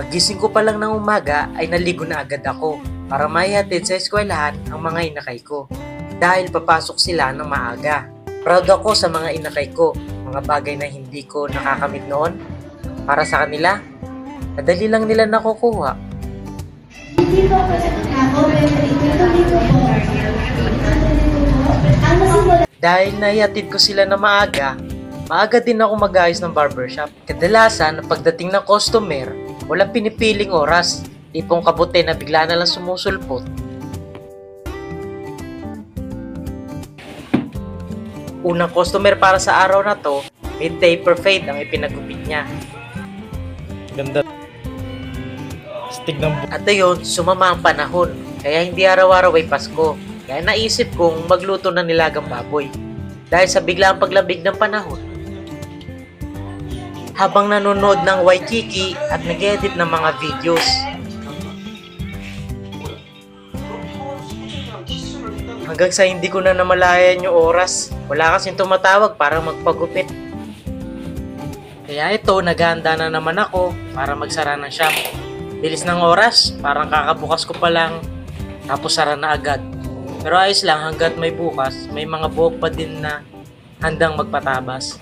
Pagising ko pa lang ng umaga ay naligo na agad ako para maihatid sa eskwelahan ang mga inakay ko dahil papasok sila ng maaga. Proud ako sa mga inakay ko, mga bagay na hindi ko nakakamit noon. Para sa kanila, madali lang nila nakukuha. Dahil naihatid ko sila na maaga din ako mag-ayos ng barbershop. Kadalasan, pagdating ng customer, walang pinipiling oras. Tipong kabuti na bigla na lang sumusulpot. Unang customer para sa araw na to, mid-taper fade ang ipinagupit niya. Ganda. Stig ng At ayun, sumama ang panahon. Kaya hindi araw-araw ay Pasko. Kaya naisip kong magluto ng nilagang baboy. Dahil sa biglang paglambig ng panahon. Habang nanonood ng Waikiki at nag-edit ng mga videos. Hanggang sa hindi ko na namalayan yung oras. Wala kasing tumatawag para magpagupit. Kaya ito, naghahanda na naman ako para magsara ng shop. Bilis ng oras, parang kakabukas ko pa lang, tapos sara na agad. Pero ayos lang, hanggat may bukas, may mga buhok pa din na handang magpatabas.